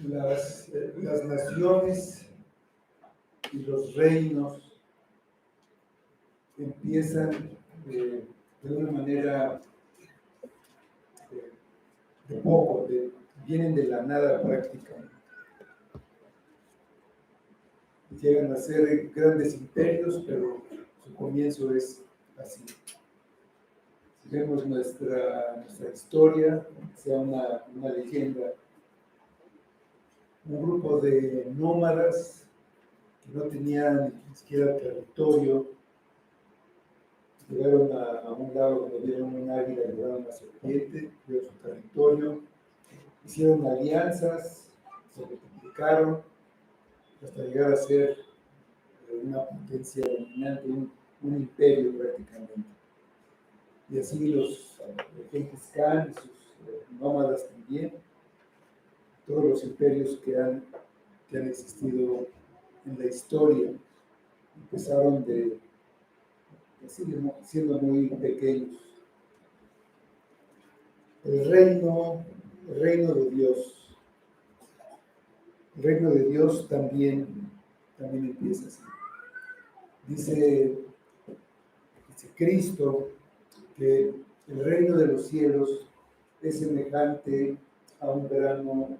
las naciones y los reinos empiezan de una manera de poco, vienen de la nada prácticamente. Llegan a ser grandes imperios, pero su comienzo es así. Si vemos nuestra historia, sea una leyenda, un grupo de nómadas que no tenían ni siquiera territorio, llegaron a un lago donde vieron un águila, llegaron a una serpiente, vieron su territorio, hicieron alianzas, se multiplicaron hasta llegar a ser una potencia dominante, un imperio prácticamente. Y así los Gengis Khan y sus nómadas también, todos los imperios que han existido en la historia, empezaron siendo muy pequeños. El reino de Dios. El reino de Dios también empieza así. Dice Cristo que el reino de los cielos es semejante a un grano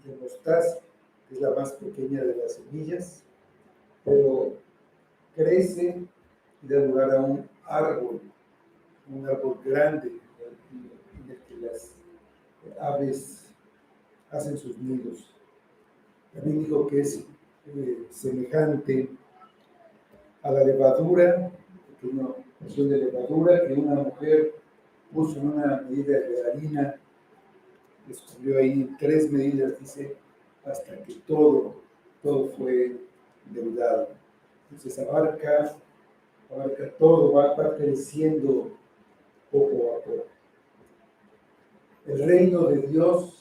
de mostaza, que es la más pequeña de las semillas, pero crece y da lugar a un árbol grande en el que las aves hacen sus nidos. También dijo que es semejante a la levadura, una porción de levadura que una mujer puso en una medida de harina, descubrió ahí 3 medidas, dice, hasta que todo fue leudado. Entonces abarca todo, va creciendo poco a poco. El reino de Dios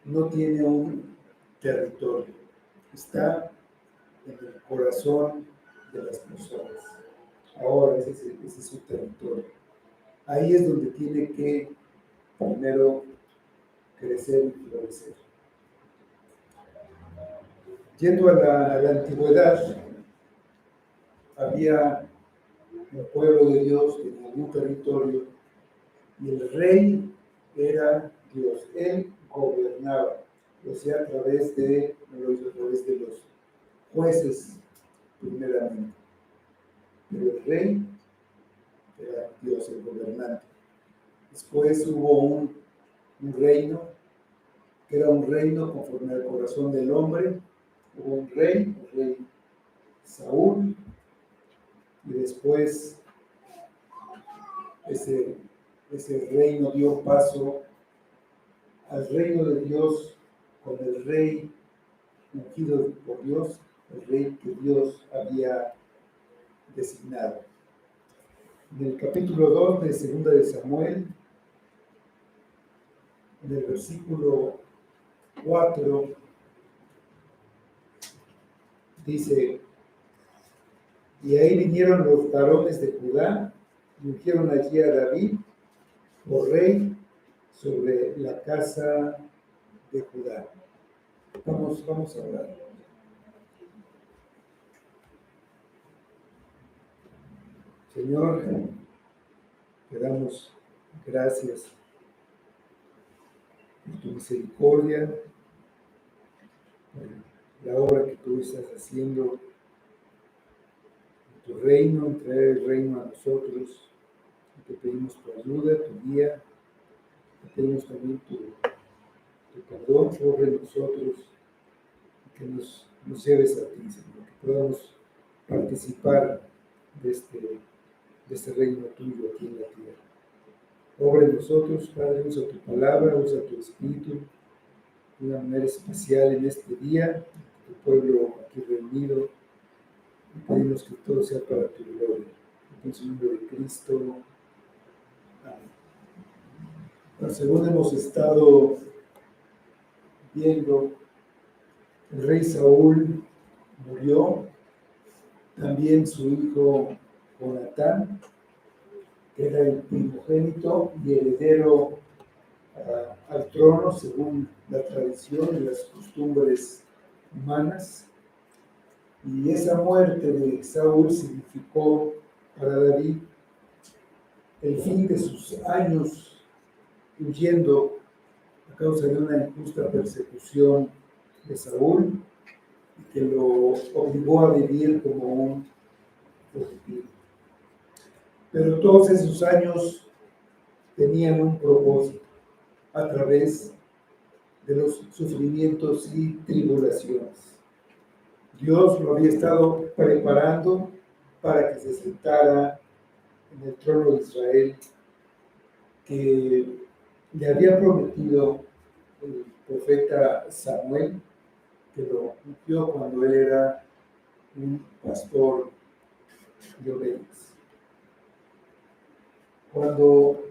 no tiene un territorio, está en el corazón de las personas. Ahora ese es su territorio. Ahí es donde tiene que primero crecer y florecer. Yendo a la antigüedad, había un pueblo de Dios en algún territorio y el rey era Dios. Él gobernaba, o sea, a través de los jueces primeramente. Pero el rey era Dios, el gobernante. Después hubo un reino, que era un reino conforme al corazón del hombre. Hubo un rey, el rey Saúl, y después ese reino dio paso al reino de Dios con el rey ungido por Dios, el rey que Dios había designado. En el capítulo 2 de 2 de Samuel, en el versículo 4, dice: y ahí vinieron los varones de Judá y ungieron allí a David por rey sobre la casa de Judá. Vamos a orar. Señor, te damos gracias por tu misericordia, por la obra que tú estás haciendo en tu reino, en traer el reino a nosotros. Te pedimos tu ayuda, tu guía, te pedimos también tu perdón sobre nosotros, y que nos lleves a ti, Señor, que podamos participar de este reino tuyo aquí en la tierra. Obra en nosotros, Padre, usa tu palabra, usa tu espíritu de una manera especial en este día, tu pueblo aquí reunido, y pedimos que todo sea para tu gloria. En el nombre de Cristo. Amén. Bueno, según hemos estado viendo, el rey Saúl murió, también su hijo Jonatán, que era el primogénito y heredero al trono según la tradición y las costumbres humanas. Y esa muerte de Saúl significó para David el fin de sus años huyendo a causa de una injusta persecución de Saúl, que lo obligó a vivir como un fugitivo. Pero todos esos años tenían un propósito a través de los sufrimientos y tribulaciones. Dios lo había estado preparando para que se sentara en el trono de Israel, que le había prometido el profeta Samuel, que lo ungió cuando él era un pastor de ovejas. Cuando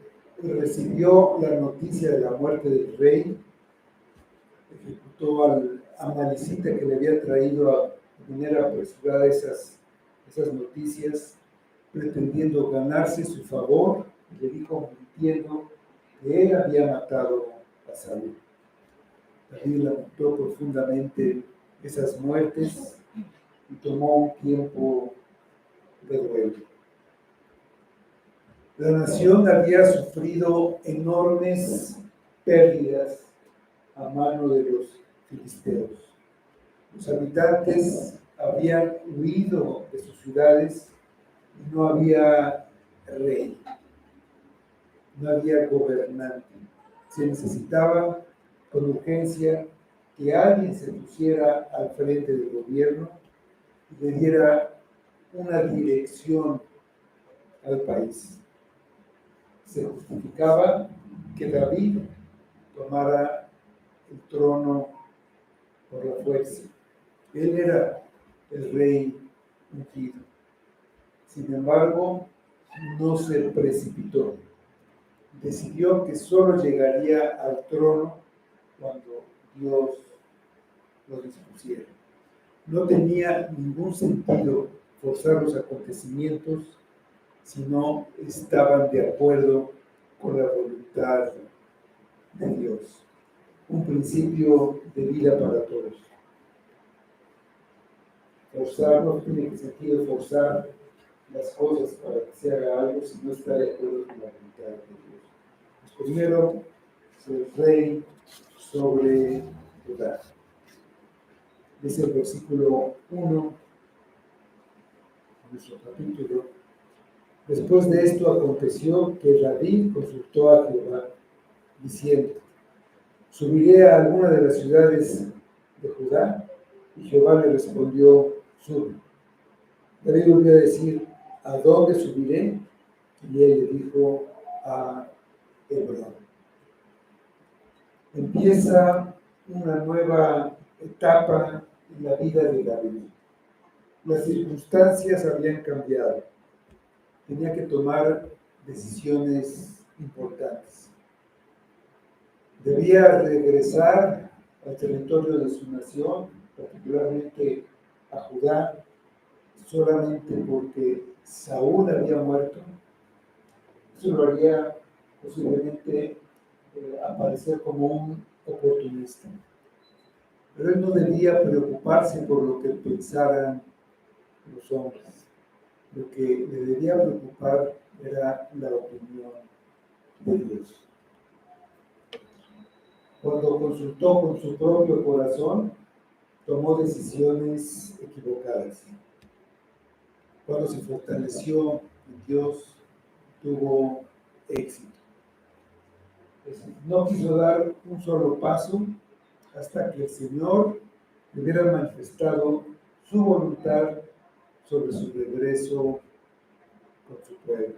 recibió la noticia de la muerte del rey, ejecutó al amalecita que le había traído de manera apresurada esas noticias, pretendiendo ganarse su favor, y le dijo mintiendo que él había matado a Saúl. David lamentó profundamente esas muertes y tomó un tiempo de duelo. La nación había sufrido enormes pérdidas a mano de los filisteos. Los habitantes habían huido de sus ciudades y no había rey, no había gobernante. Se necesitaba con urgencia que alguien se pusiera al frente del gobierno y le diera una dirección al país. Se justificaba que David tomara el trono por la fuerza. Él era el rey ungido. Sin embargo, no se precipitó. Decidió que solo llegaría al trono cuando Dios lo dispusiera. No tenía ningún sentido forzar los acontecimientos si no estaban de acuerdo con la voluntad de Dios. Un principio de vida para todos. Forzar no tiene sentido forzar las cosas para que se haga algo si no está de acuerdo con la voluntad de Dios. Pues primero, ser rey sobre Judá. Dice el versículo 1 de nuestro capítulo. Después de esto aconteció que David consultó a Jehová, diciendo: ¿subiré a alguna de las ciudades de Judá? Y Jehová le respondió: sube. David volvió a decir: ¿a dónde subiré? Y él le dijo: a Hebrón. Empieza una nueva etapa en la vida de David. Las circunstancias habían cambiado. Tenía que tomar decisiones importantes. Debía regresar al territorio de su nación, particularmente a Judá, solamente porque Saúl había muerto. Eso lo haría posiblemente aparecer como un oportunista. Pero él no debía preocuparse por lo que pensaran los hombres. Lo que le debía preocupar era la opinión de Dios. Cuando consultó con su propio corazón, tomó decisiones equivocadas. Cuando se fortaleció en Dios, tuvo éxito. No quiso dar un solo paso hasta que el Señor le hubiera manifestado su voluntad sobre su regreso con su pueblo.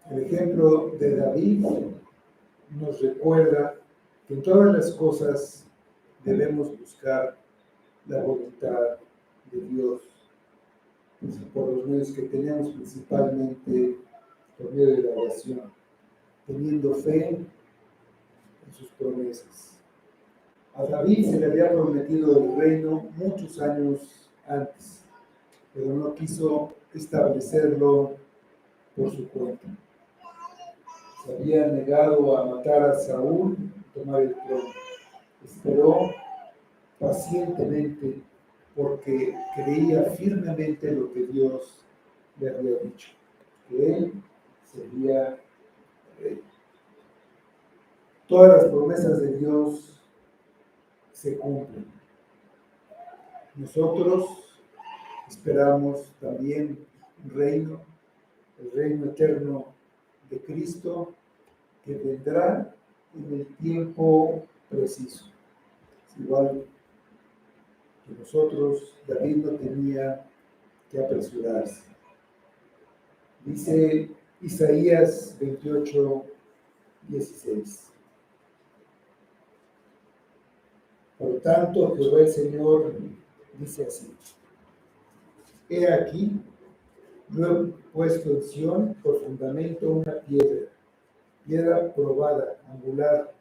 El ejemplo de David nos recuerda que en todas las cosas debemos buscar la voluntad de Dios, por los medios que tenemos, principalmente por medio de la oración, teniendo fe en sus promesas. A David se le había prometido el reino muchos años antes, pero no quiso establecerlo por su cuenta. Se había negado a matar a Saúl y tomar el trono. Esperó pacientemente porque creía firmemente lo que Dios le había dicho, que él sería rey. Todas las promesas de Dios se cumplen. Nosotros esperamos también un reino, el reino eterno de Cristo, que vendrá en el tiempo preciso. Igual que nosotros, David no tenía que apresurarse. Dice Isaías 28:16. Por tanto, Jehová el Señor dice así: He aquí, yo he puesto en Sión por fundamento una piedra probada, angular,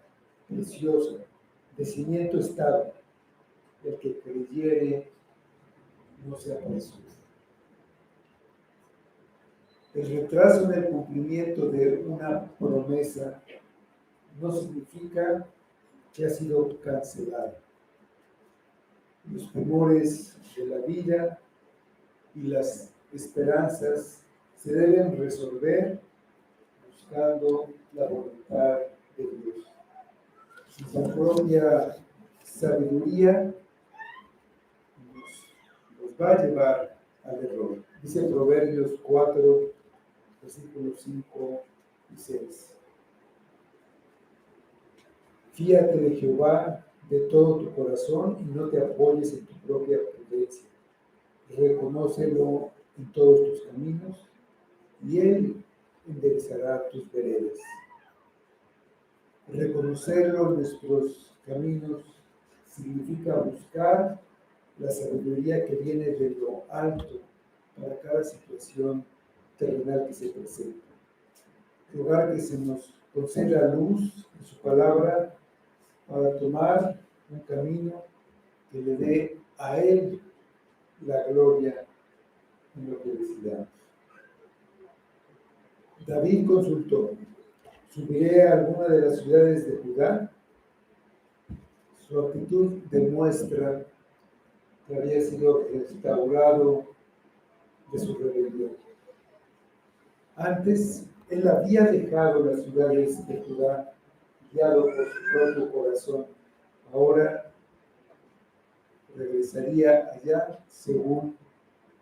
preciosa, de cimiento estable. El que creyere no se apresure. El retraso en el cumplimiento de una promesa no significa que ha sido cancelada. Los temores de la vida y las esperanzas se deben resolver buscando la voluntad de Dios. Su propia sabiduría nos va a llevar al error. Dice Proverbios 4, versículos 5 y 6. Fíate de Jehová de todo tu corazón y no te apoyes en tu propia prudencia. Reconócelo en todos tus caminos y Él enderezará tus veredas. Reconocerlo en nuestros caminos significa buscar la sabiduría que viene de lo alto para cada situación terrenal que se presenta. Rogar que se nos conceda luz en su palabra para tomar un camino que le dé a Él la gloria en lo que decidamos. David consultó: ¿subiré a alguna de las ciudades de Judá? Su actitud demuestra que había sido restaurado de su rebelión. Antes, él había dejado las ciudades de Judá, guiado por su propio corazón. Ahora regresaría allá según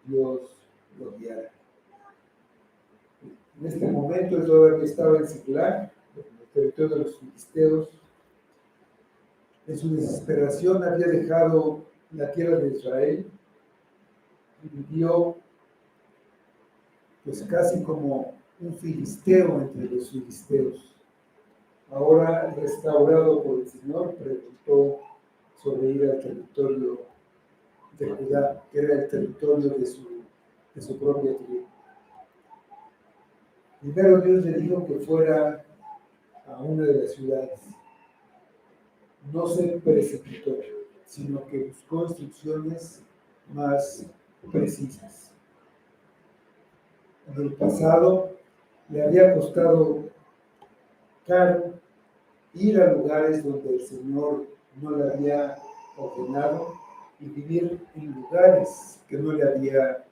Dios lo guiara. En este momento él todavía estaba en Siclag, en el territorio de los filisteos. En su desesperación había dejado la tierra de Israel y vivió pues casi como un filisteo entre los filisteos. Ahora restaurado por el Señor, preguntó sobre ir al territorio de Judá, que era el territorio de su propia tribu. Primero Dios le dijo que fuera a una de las ciudades. No se precipitó, sino que buscó instrucciones más precisas. En el pasado le había costado caro ir a lugares donde el Señor no le había ordenado y vivir en lugares que no le había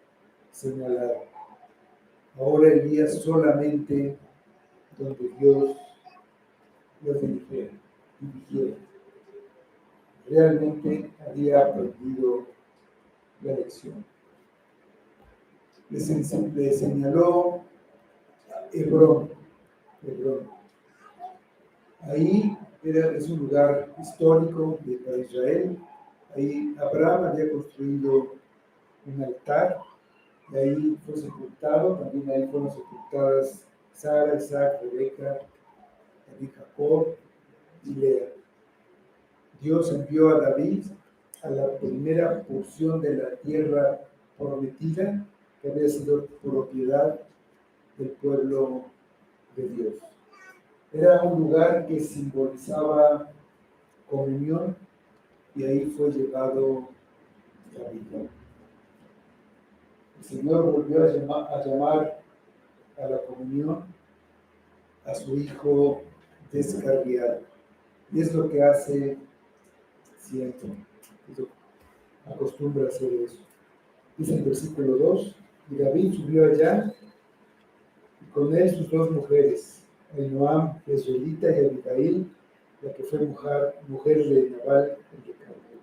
señalado. Ahora iría solamente donde Dios lo dirigiera. Realmente había aprendido la lección. Le señaló Hebrón. Ahí es un lugar histórico para Israel. Ahí Abraham había construido un altar y ahí fue sepultado. También ahí fueron sepultadas Sara, Isaac, Rebeca, también Jacob y Lea. Dios envió a David a la primera porción de la tierra prometida que había sido propiedad del pueblo de Dios. Era un lugar que simbolizaba comunión y ahí fue llevado David. El Señor volvió a llamar a la comunión a su hijo descarriado. Y es lo que hace siempre, acostumbra a hacer eso. Dice el versículo 2, y David subió allá, y con él sus dos mujeres, Ahinoam jezreelita y Abigail, la que fue mujer de Nabal el de Carmel.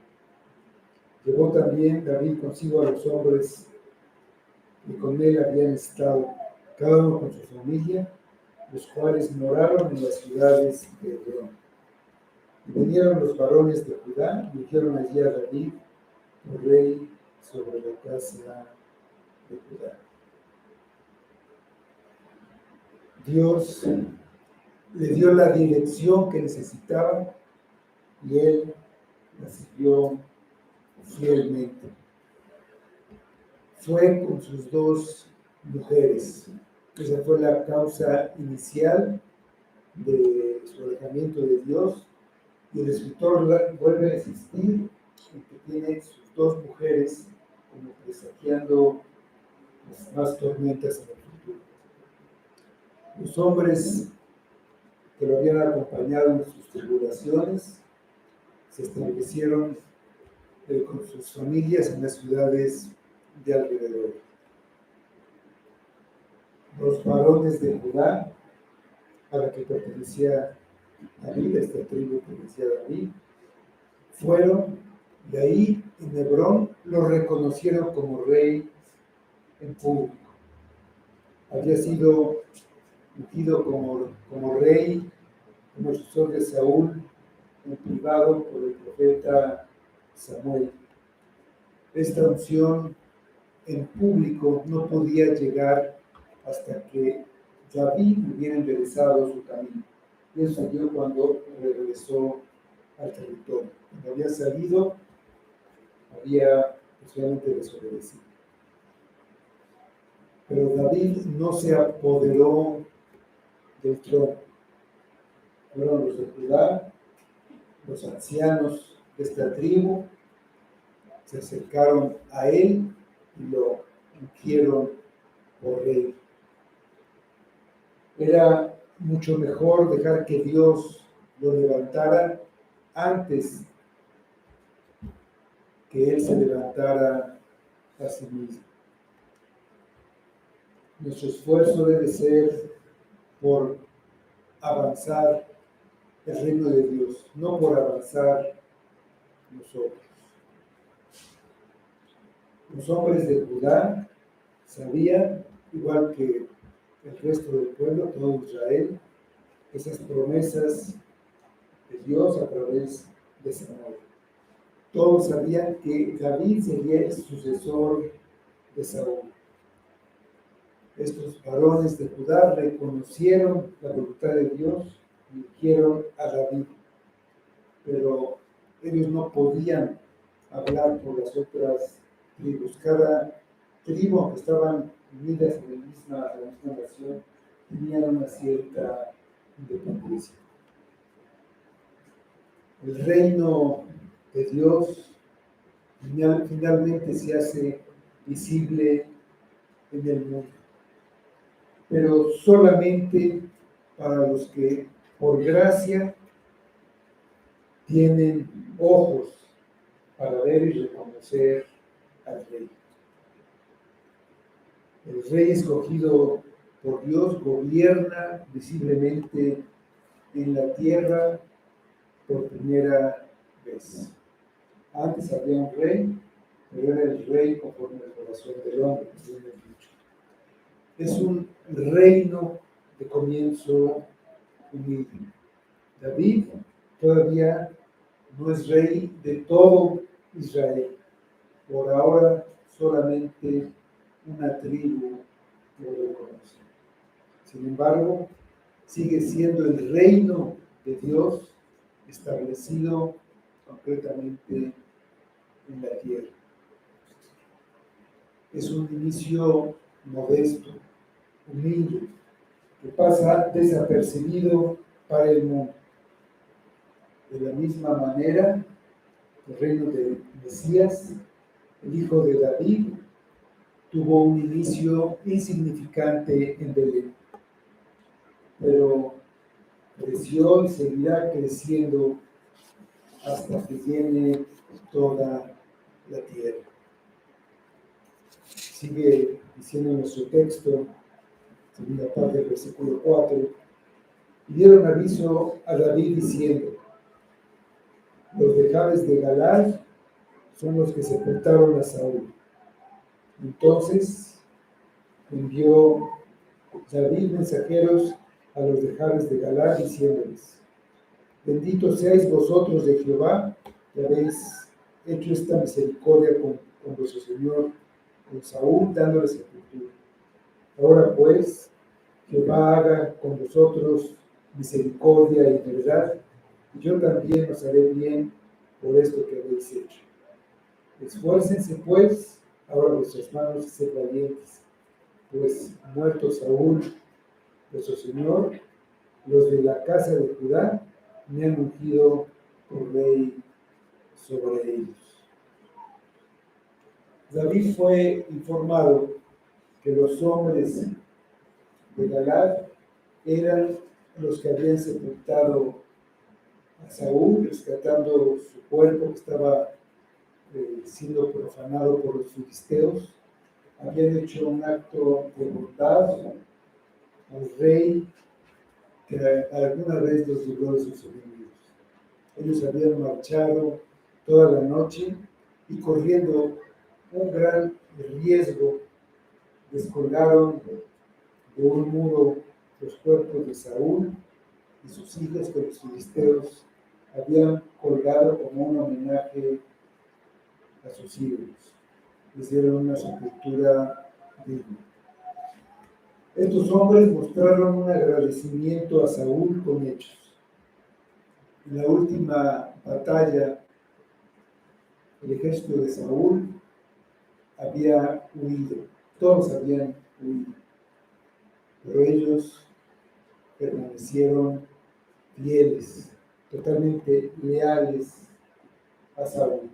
Llevó también David consigo a los hombres que con él habían estado, cada uno con su familia, los cuales moraron en las ciudades de Hebrón. Y vinieron los varones de Judá y dijeron allí a David, por rey sobre la casa de Judá. Dios le dio la dirección que necesitaba y él la siguió fielmente. Fue con sus dos mujeres. Esa fue la causa inicial de su alejamiento de Dios, y el escritor vuelve a insistir en que tiene sus dos mujeres como presagiando más tormentas en el futuro. Los hombres que lo habían acompañado en sus tribulaciones se establecieron con sus familias en las ciudades de alrededor. Los varones de Judá, a la que pertenecía David, esta tribu pertenecía a David, fueron, y ahí en Hebrón lo reconocieron como rey en público. Había sido ungido como rey, como sucesor de Saúl, en privado por el profeta Samuel. Esta unción en público no podía llegar hasta que David hubiera enderezado su camino. Y eso se dio cuando regresó al territorio. Cuando había salido, había posiblemente desobedecido. Pero David no se apoderó del trono. Fueron los de Judá, los ancianos de esta tribu, se acercaron a él y lo ungieron por rey. Era mucho mejor dejar que Dios lo levantara antes que él se levantara a sí mismo. Nuestro esfuerzo debe ser por avanzar el reino de Dios, no por avanzar nosotros. Los hombres de Judá sabían, igual que el resto del pueblo, todo Israel, esas promesas de Dios a través de Samuel. Todos sabían que David sería el sucesor de Saúl. Estos varones de Judá reconocieron la voluntad de Dios y eligieron a David, pero ellos no podían hablar por las otras tribus. Cada tribu, aunque estaban unidas en la misma nación, tenían una cierta independencia. El reino de Dios finalmente se hace visible en el mundo, pero solamente para los que por gracia tienen ojos para ver y reconocer al Rey. El Rey escogido por Dios gobierna visiblemente en la tierra por primera vez. Antes había un rey, pero era el rey conforme al corazón del hombre, como hemos dicho. Es un reino de comienzo humilde. David todavía no es rey de todo Israel. Por ahora solamente una tribu lo reconoce. Sin embargo, sigue siendo el reino de Dios establecido concretamente en la tierra. Es un inicio modesto, humilde, que pasa desapercibido para el mundo. De la misma manera, el reino de Mesías, el hijo de David, tuvo un inicio insignificante en Belén. pero creció y seguirá creciendo hasta que llene toda la tierra. Sigue diciendo nuestro texto, segunda parte del versículo 4, y dieron aviso a David diciendo: los de Jabes de Galad son los que sepultaron a Saúl. Entonces envió David mensajeros a los de Jabes de Galad diciéndoles: benditos seáis vosotros de Jehová, que habéis hecho esta misericordia con vuestro Señor, con Saúl, dándole sepultura. Ahora pues, Jehová haga con vosotros misericordia y verdad, y yo también os haré bien por esto que habéis hecho. Esfuércense pues ahora vuestras manos y sed valientes, pues muerto Saúl, vuestro Señor, los de la casa de Judá me han ungido por rey sobre ellos. David fue informado que los hombres de Galad eran los que habían sepultado a Saúl, rescatando su cuerpo que estaba siendo profanado por los filisteos. Habían hecho un acto de bondad al rey que alguna vez los libró de sus enemigos. Ellos habían marchado toda la noche y, corriendo un gran riesgo, descolgaron de un muro los cuerpos de Saúl y sus hijos que los filisteos habían colgado como un homenaje a sus ídolos. Les dieron una sepultura digna. Estos hombres mostraron un agradecimiento a Saúl con hechos. En la última batalla, el ejército de Saúl había huido, todos habían huido, pero ellos permanecieron fieles, totalmente leales a Saúl.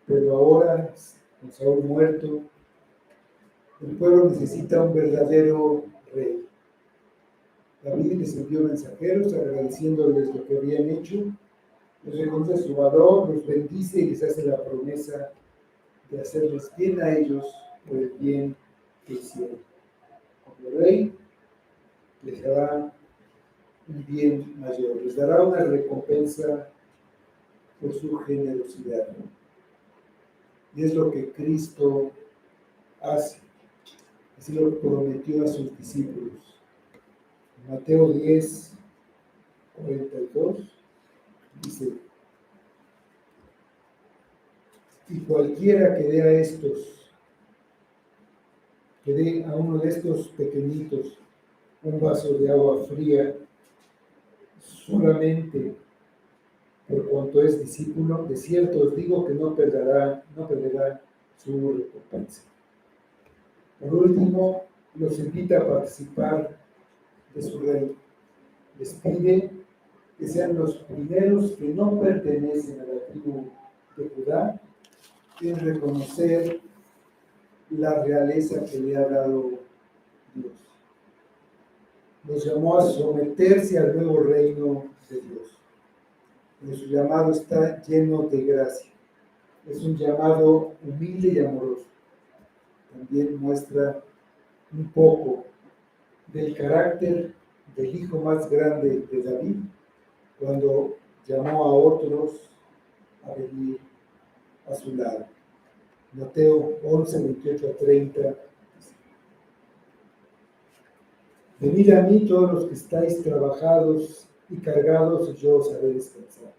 Pero ahora, con Saúl muerto, el pueblo necesita un verdadero rey. David les envió mensajeros agradeciéndoles lo que habían hecho, les reconoce su valor, los bendice y les hace la promesa de hacerles bien a ellos por el bien que hicieron. Como rey, les dará un bien mayor, les dará una recompensa por su generosidad. Y es lo que Cristo hace. Así lo prometió a sus discípulos. En Mateo 10, 42, dice: y cualquiera que dé a estos, que dé a uno de estos pequeñitos un vaso de agua fría, solamente por cuanto es discípulo, de cierto os digo que no perderá su recompensa. Por último, los invita a participar de su reino. Les pide que sean los primeros que no pertenecen a la tribu de Judá en reconocer la realeza que le ha dado Dios. Los llamó a someterse al nuevo reino de Dios. Su llamado está lleno de gracia. Es un llamado humilde y amoroso. También muestra un poco del carácter del hijo más grande de David, cuando llamó a otros a venir a su lado. Mateo 11, 28 a 30. Venid a mí todos los que estáis trabajados y cargados, y yo os haré descansar.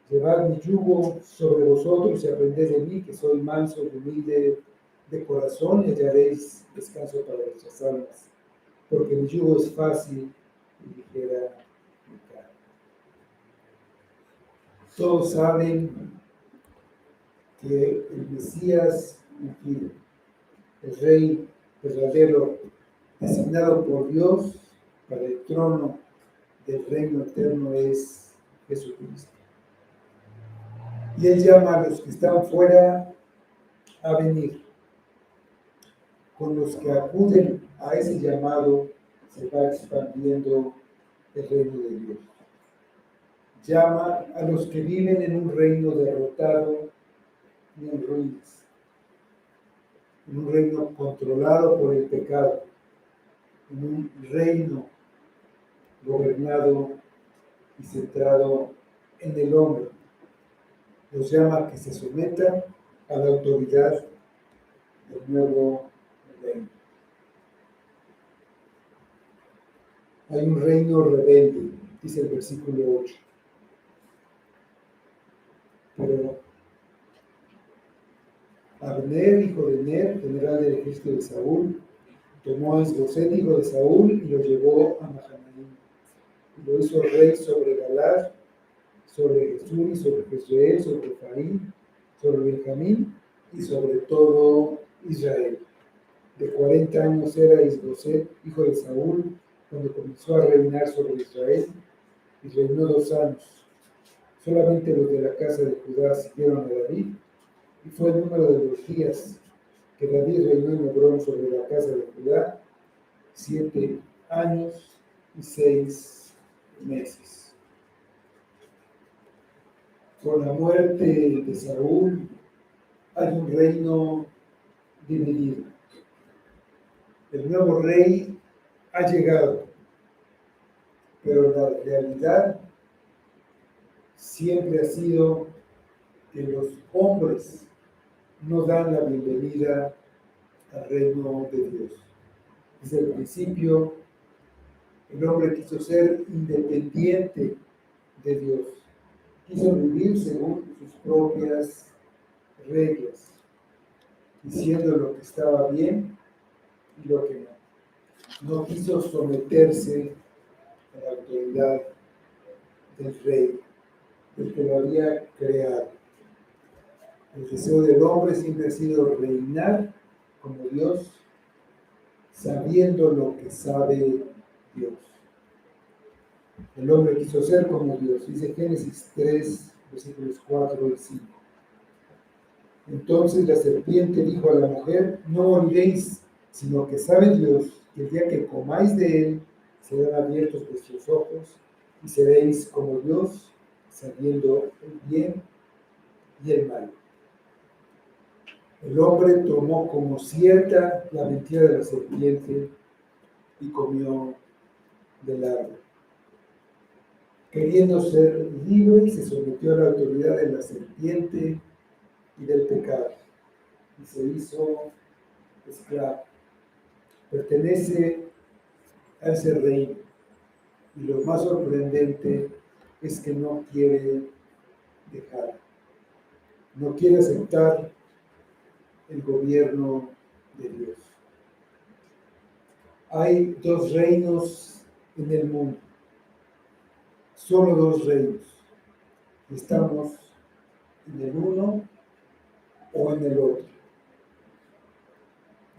Llevad mi yugo sobre vosotros y aprended de mí, que soy manso y humilde de corazón, y hallaréis descanso para vuestras almas, porque mi yugo es fácil y ligera mi carga. Todos saben que el Mesías ungido, el Rey verdadero, designado por Dios para el trono del reino eterno, es Jesucristo. Y Él llama a los que están fuera a venir. Con los que acuden a ese llamado, se va expandiendo el reino de Dios. Llama a los que viven en un reino derrotado y en ruinas, en un reino controlado por el pecado, en un reino gobernado y centrado en el hombre. Los llama a que se sometan a la autoridad del nuevo reino. Hay un reino rebelde, dice el versículo 8. Pero Abner, hijo de Ner, general del ejército de Saúl, tomó a Isboset, hijo de Saúl, y lo llevó a Mahanaim. Y lo hizo rey sobre Galad, sobre Jesús, sobre Jezreel, sobre Efraín, sobre Benjamín y sobre todo Israel. De 40 años era Isboset, hijo de Saúl, cuando comenzó a reinar sobre Israel, y reinó 2 años. Solamente los de la casa de Judá siguieron a David, y fue el número de los días que David reinó en Hebrón sobre la casa de Judá, 7 años y 6 meses. Con la muerte de Saúl hay un reino dividido. El nuevo rey ha llegado, pero la realidad siempre ha sido que los hombres no dan la bienvenida al reino de Dios. Desde el principio, el hombre quiso ser independiente de Dios, quiso vivir según sus propias reglas, diciendo lo que estaba bien y lo que no. No quiso someterse a la autoridad del rey, del que lo había creado. El deseo del hombre siempre ha sido reinar como Dios, sabiendo lo que sabe Dios. El hombre quiso ser como Dios, dice Génesis 3, versículos 4 y 5. Entonces la serpiente dijo a la mujer: no moriréis, sino que sabe Dios que el día que comáis de él, serán abiertos vuestros ojos y seréis como Dios, sabiendo el bien y el mal. El hombre tomó como cierta la mentira de la serpiente y comió del árbol. Queriendo ser libre, se sometió a la autoridad de la serpiente y del pecado, y se hizo esclavo. Pertenece a ese reino, y lo más sorprendente es que no quiere dejar, no quiere aceptar el gobierno de Dios. Hay 2 reinos en el mundo, solo 2 reinos. Estamos en el uno o en el otro.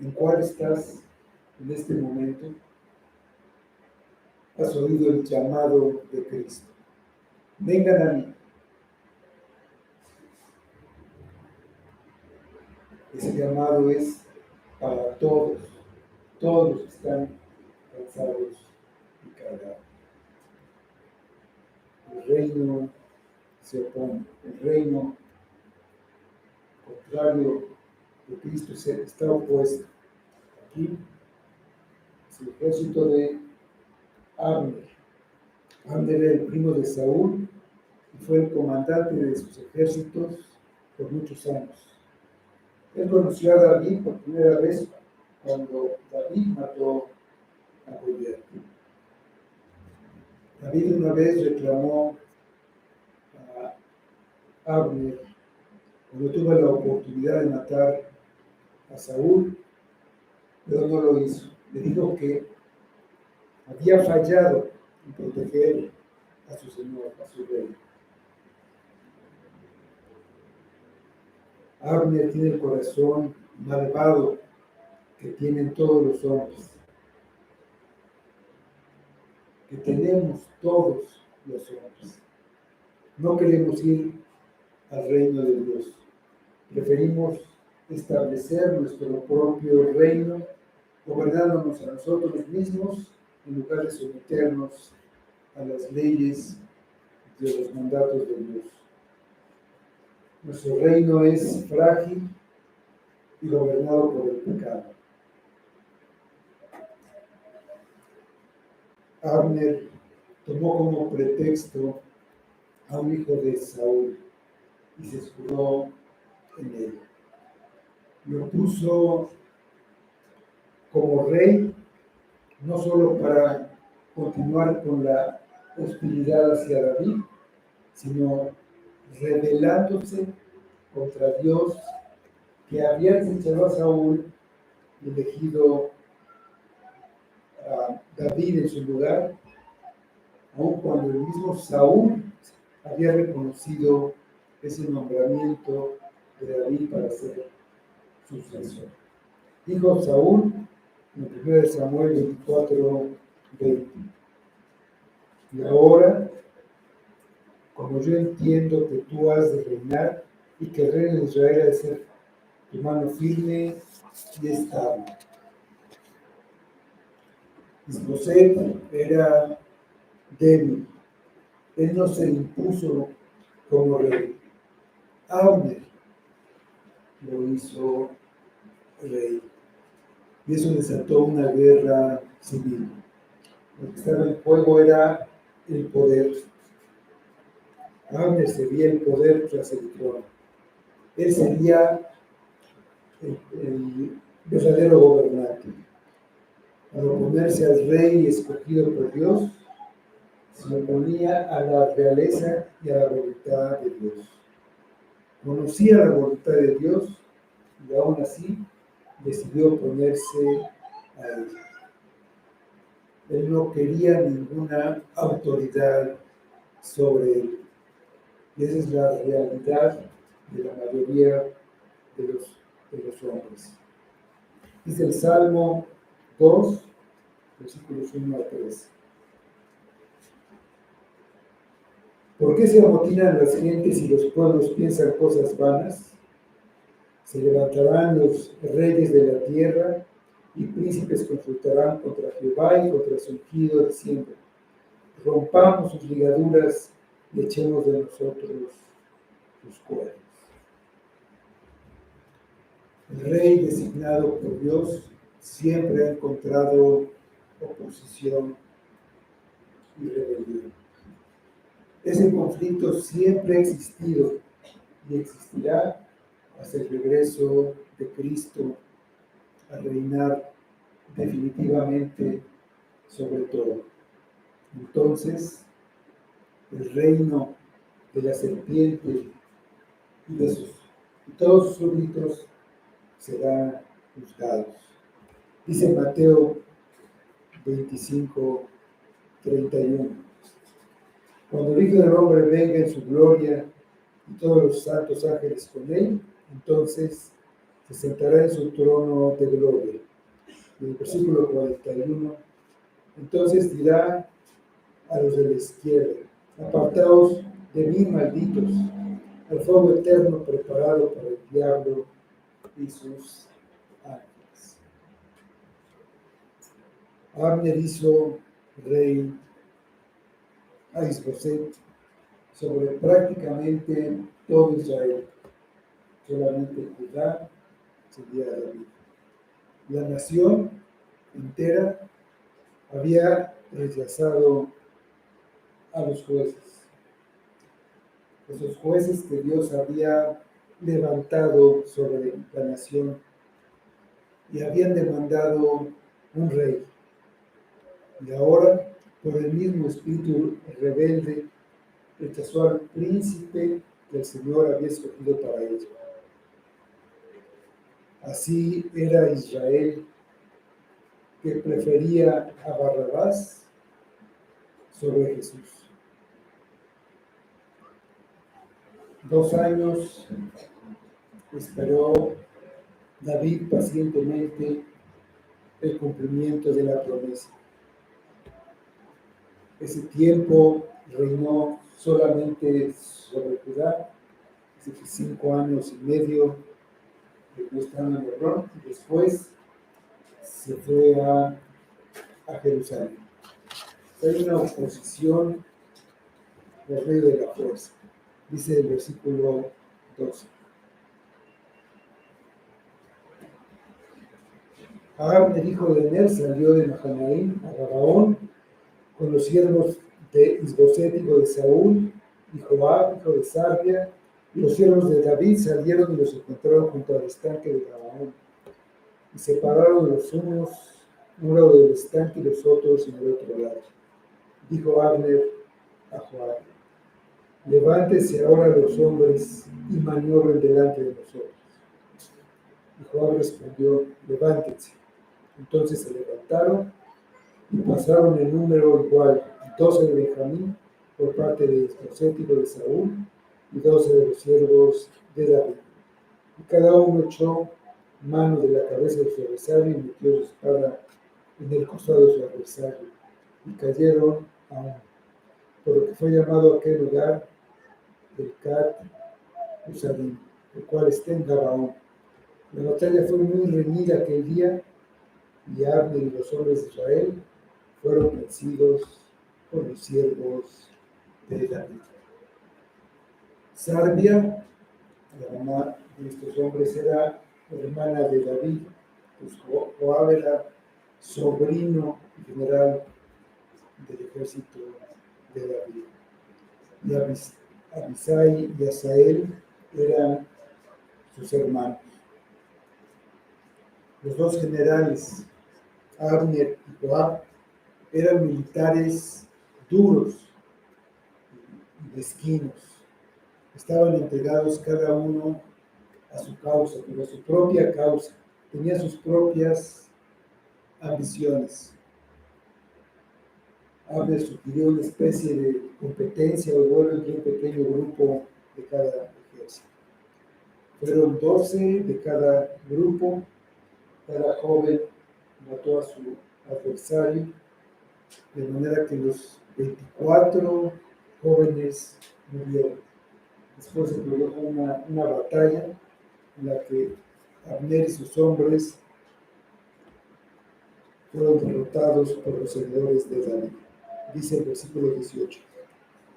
¿En cuál estás en este momento? Has oído el llamado de Cristo: vengan a mí. Ese llamado es para todos, todos los que están cansados y cargados. El reino se opone, el reino contrario de Cristo está opuesto. Aquí es el ejército de Abner. Abner era el primo de Saúl y fue el comandante de sus ejércitos por muchos años. Él conoció a David por primera vez cuando David mató a Goliat. David una vez reclamó a Abner cuando tuvo la oportunidad de matar a Saúl, pero no lo hizo. Le dijo que había fallado en proteger a su señor, a su rey. Abner tiene el corazón malvado que tienen todos los hombres, que tenemos todos los hombres. No queremos ir al reino de Dios. Preferimos establecer nuestro propio reino, gobernándonos a nosotros mismos en lugar de someternos a las leyes de los mandatos de Dios. Nuestro reino es frágil y gobernado por el pecado. Abner tomó como pretexto a un hijo de Saúl y se escudó en él. Lo puso como rey, no solo para continuar con la hostilidad hacia David, sino rebelándose contra Dios, que había desechado a Saúl y elegido a David en su lugar, aun cuando el mismo Saúl había reconocido ese nombramiento de David para ser sucesor. Dijo Saúl en 1 Samuel 24:20: y ahora, como yo entiendo que tú has de reinar y que el reino de Israel ha de ser tu mano firme y estable. Isboset era débil, él no se impuso como rey. Abner lo hizo rey. Y eso desató una guerra civil. Lo que estaba en juego era el poder. Abner sería el poder tras el trono. Él sería el verdadero gobernante. Al oponerse al rey escogido por Dios, se oponía a la realeza y a la voluntad de Dios. Conocía la voluntad de Dios y aún así decidió oponerse a él. Él no quería ninguna autoridad sobre él. Y esa es la realidad de la mayoría de los hombres. Dice el Salmo 2, versículos 1 a 3. ¿Por qué se amotinan las gentes y los pueblos piensan cosas vanas? Se levantarán los reyes de la tierra y príncipes consultarán contra Jehová y contra su ungido, diciendo: rompamos sus ligaduras y echemos de nosotros sus cuernos. El rey designado por Dios siempre ha encontrado oposición y rebelión. Ese conflicto siempre ha existido y existirá hasta el regreso de Cristo a reinar definitivamente sobre todo. Entonces, el reino de la serpiente y todos sus súbditos serán juzgados. Dice Mateo 25:31. Cuando el Hijo del Hombre venga en su gloria y todos los santos ángeles con él, entonces se sentará en su trono de gloria. En el versículo 41, entonces dirá a los de la izquierda: apartaos de mí, malditos, al fuego eterno preparado para el diablo y sus ángeles. Abner hizo rey a Isboset sobre prácticamente todo Israel. Solamente Judá seguía a David. La nación entera había rechazado a los jueces. Esos jueces que Dios había levantado sobre la nación y habían demandado un rey. Y ahora, por el mismo espíritu rebelde, rechazó al príncipe que el Señor había escogido para ello. Así era Israel, que prefería a Barrabás sobre Jesús. 2 años esperó David pacientemente el cumplimiento de la promesa. Ese tiempo reinó solamente sobre Judá, así que 5 años y medio reinó estando en Hebrón, y después se fue a Jerusalén. Hay una oposición por medio de la fuerza, dice el versículo 12. Abner, hijo de Ner, salió de Mahanaim a Gabaón con los siervos de Isboset, hijo de Saúl, y Joab, hijo de Sarvia, y los siervos de David salieron y los encontraron junto al estanque de Gabaón. Y separaron los unos un lado del estanque y los otros en el otro lado. Dijo Abner a Joab: levántese ahora los hombres y maniobren delante de nosotros. Y Joab respondió: levántense. Entonces se levantaron y pasaron en número igual, 12 de Benjamín por parte de Isboset, hijo de Saúl, y 12 de los siervos de David. Y cada uno echó mano de la cabeza de su adversario y metió su espada en el costado de su adversario, y cayeron a uno. Por lo que fue llamado aquel lugar el Cat Usadim, el cual está en Gabaón. La batalla fue muy reñida aquel día, y Abner y los hombres de Israel fueron vencidos por los siervos de David. Sarvia, la mamá de estos hombres, era hermana de David, pues Joab era sobrino general del ejército de David. Y Abisai y Asael eran sus hermanos. Los dos generales, Abner y Joab, eran militares duros y mezquinos. Estaban entregados cada uno a su causa, pero a su propia causa. Tenía sus propias ambiciones. Abner sugirió una especie de competencia o duelo entre un pequeño grupo de cada ejército. Fueron 12 de cada grupo. Cada joven mató a su adversario, de manera que los 24 jóvenes murieron. Después se produjo una batalla en la que Abner y sus hombres fueron derrotados por los seguidores de David. Dice el versículo 18.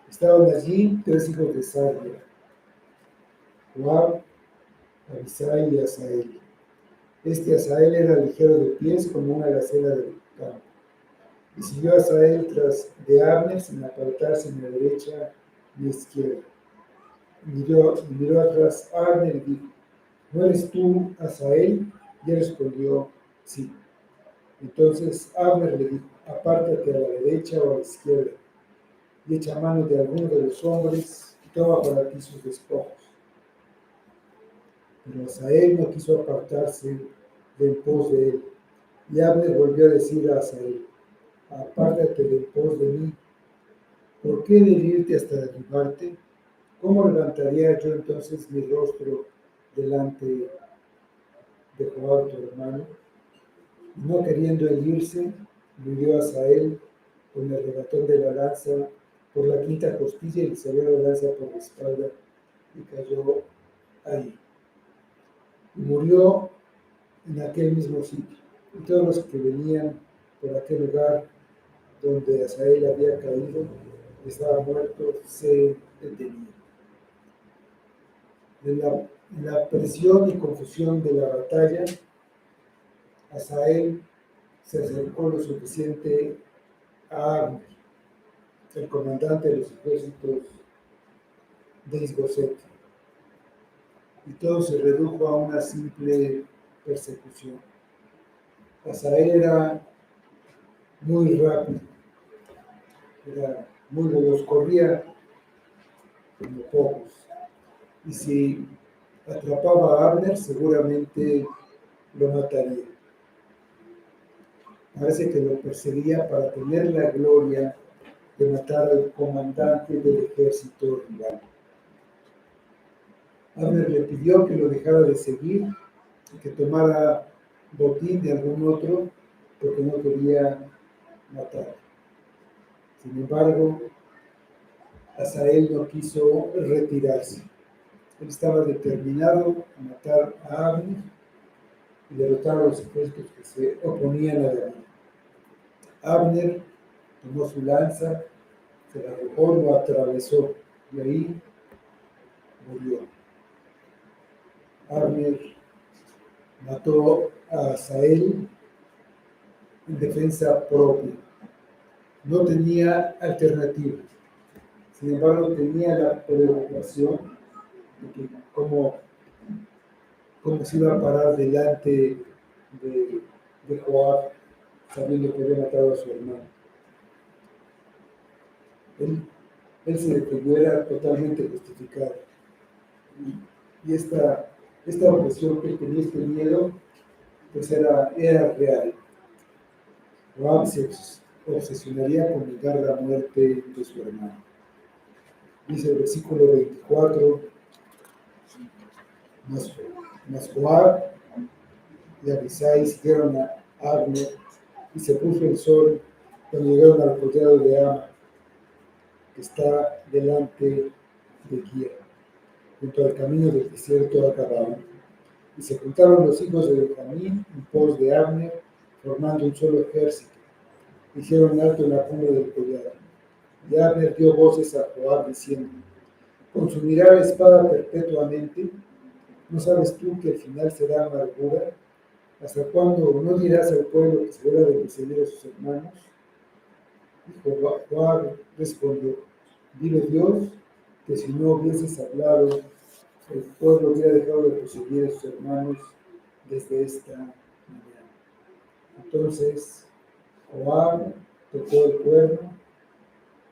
Estaban allí 3 hijos de Sarvia, Joab, Abisai y Asael. Este Asael era ligero de pies como una gacela del campo. Y siguió Asael tras de Abner sin apartarse ni a derecha ni a izquierda. Miró atrás a Abner y dijo: ¿no eres tú Asael? Y él respondió: sí. Entonces Abner le dijo: apártate a la derecha o a la izquierda, y echa mano de alguno de los hombres y toma para ti sus despojos. Pero Asael no quiso apartarse de en pos de él. Y Abner volvió a decir a Asael: apártate de en pos de mí. ¿Por qué herirte hasta derribarte? ¿Cómo levantaría yo entonces mi rostro delante de Joab tu hermano? Y no queriendo herirse, hirió a Asael con el regatón de la lanza por la quinta costilla y le salió la lanza por la espalda y cayó ahí. Y murió en aquel mismo sitio. Y todos los que venían por aquel lugar donde Asael había caído, estaba muerto, se detenían. En la presión y confusión de la batalla, Asael se acercó lo suficiente a Abner, el comandante de los ejércitos de Isboset, y todo se redujo a una simple persecución. Asael era muy rápido, era muy veloz, corría como pocos, y si atrapaba a Abner seguramente lo mataría. Parece que lo perseguía para tener la gloria de matar al comandante del ejército rival. Abner le pidió que lo dejara de seguir y que tomara botín de algún otro porque no quería matar. Sin embargo, Asael no quiso retirarse. Él estaba determinado a matar a Abner y derrotar a los ejércitos que se oponían a David. Abner tomó su lanza, se la arrojó, lo atravesó y ahí murió. Abner mató a Asael en defensa propia. No tenía alternativa. Sin embargo, tenía la preocupación de que cómo se iba a parar delante de Joab, sabiendo que había matado a su hermano. Él se defendió, era totalmente justificado. Y esta obsesión que tenía, este miedo, pues era real. Joab se obsesionaría con negar la muerte de su hermano. Dice el versículo 24, mas Joab y Abisai siguieron a Abner, y se puso el sol cuando llegaron al collado de Ama, que está delante de Gia, junto al camino del desierto acabado. Y se juntaron los hijos de Benjamín en pos de Abner, formando un solo ejército. Hicieron alto en la cumbre del collado. Y Abner dio voces a Joab diciendo: ¿consumirá la espada perpetuamente? ¿No sabes tú que el final será amargura? ¿Hasta cuándo no dirás al pueblo que se deba de perseguir a sus hermanos? Y Joab respondió: vive Dios, que si no hubieses hablado, el pueblo hubiera dejado de perseguir a sus hermanos desde esta mañana. Entonces Joab tocó el cuerno,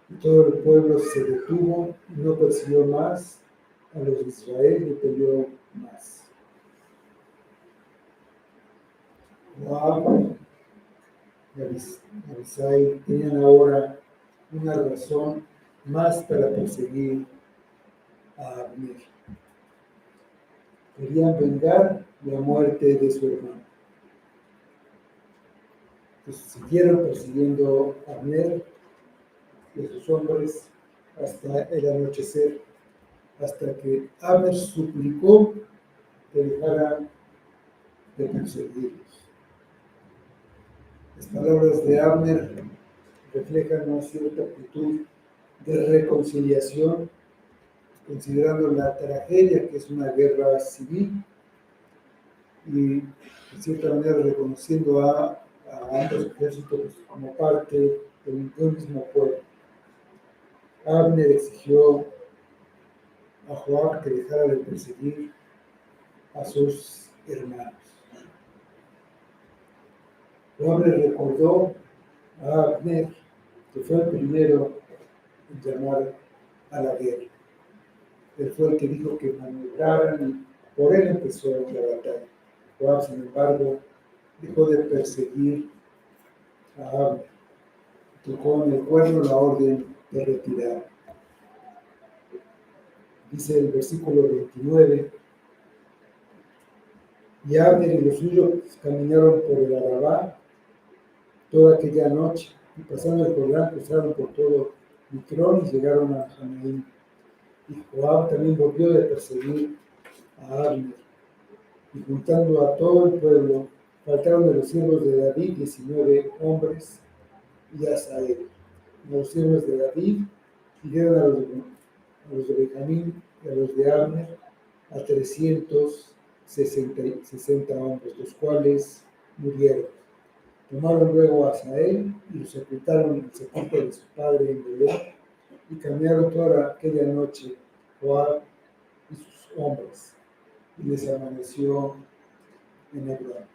y todo el pueblo se detuvo y no persiguió más a los de Israel ni peleó más. Joab y Abisai tenían ahora una razón más para perseguir a Abner. Querían vengar la muerte de su hermano. Entonces siguieron persiguiendo a Abner y a sus hombres hasta el anochecer, hasta que Abner suplicó que dejaran de perseguirlos. Las palabras de Abner reflejan una cierta actitud de reconciliación, considerando la tragedia que es una guerra civil y, de cierta manera, reconociendo a ambos ejércitos como parte de un mismo pueblo. Abner exigió a Joab que dejara de perseguir a sus hermanos. Joab le recordó a Abner que fue el primero en llamar a la guerra. Él fue el que dijo que maniobraran y por él empezó la batalla. Joab, sin embargo, dejó de perseguir a Abner. Tocó en el cuerno la orden de retirar. Dice el versículo 29, y Abner y los suyos caminaron por el Arabá toda aquella noche, y pasando el Jordán cruzaron por todo Mitrón y llegaron a Janaín. Y Joab también volvió de perseguir a Abner, y juntando a todo el pueblo, faltaron de los siervos de David 19 hombres y Asael. Los siervos de David hirieron a los de Benjamín y a los de Abner a 360 hombres, los cuales murieron. Tomaron luego a Asael y lo sepultaron en el sepulcro de su padre en Belén, y caminaron toda aquella noche Joab y sus hombres, y les amaneció en Hebrón.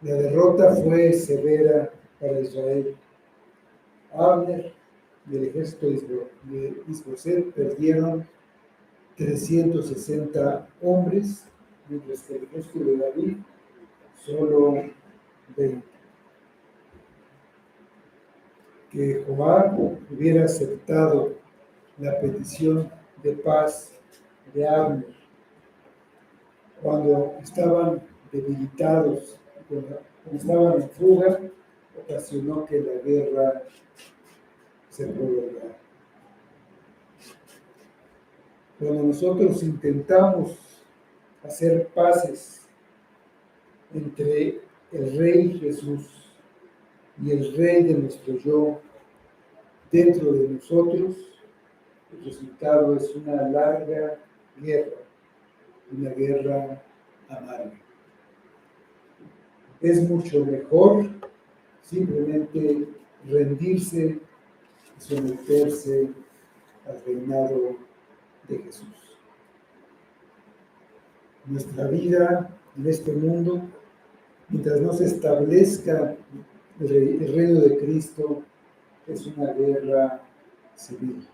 La derrota fue severa para Israel. Abner y el ejército de Isboset perdieron 360 hombres, mientras que el ejército de David solo 20. Que Joab hubiera aceptado la petición de paz de Abner cuando estaban debilitados, cuando estaban en fuga, ocasionó que la guerra se prolongara. Cuando nosotros intentamos hacer paces entre el Rey Jesús y el rey de nuestro yo dentro de nosotros, el resultado es una larga guerra, una guerra amarga. Es mucho mejor simplemente rendirse y someterse al reinado de Jesús. Nuestra vida en este mundo, mientras no se establezca el reino de Cristo, es una guerra civil.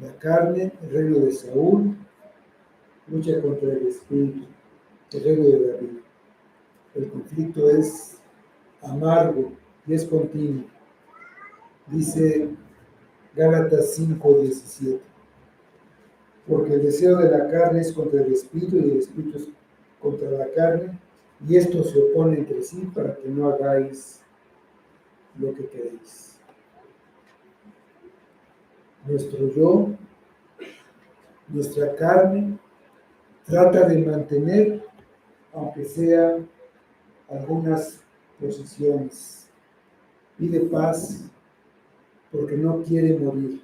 La carne, el reino de Saúl, lucha contra el espíritu, el reino de David. El conflicto es amargo y es continuo. Dice Gálatas 5:17. Porque el deseo de la carne es contra el espíritu y el espíritu es contra la carne, y estos se oponen entre sí para que no hagáis lo que queréis. Nuestro yo, nuestra carne, trata de mantener, aunque sea algunas posiciones. Pide paz porque no quiere morir.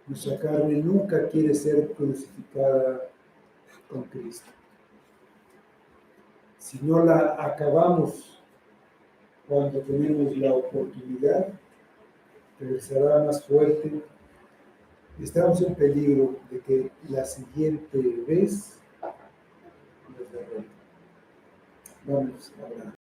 Nuestra carne nunca quiere ser crucificada con Cristo. Si no la acabamos cuando tenemos la oportunidad, regresará más fuerte. Estamos en peligro de que la siguiente vez nos derrote. Vamos a hablar.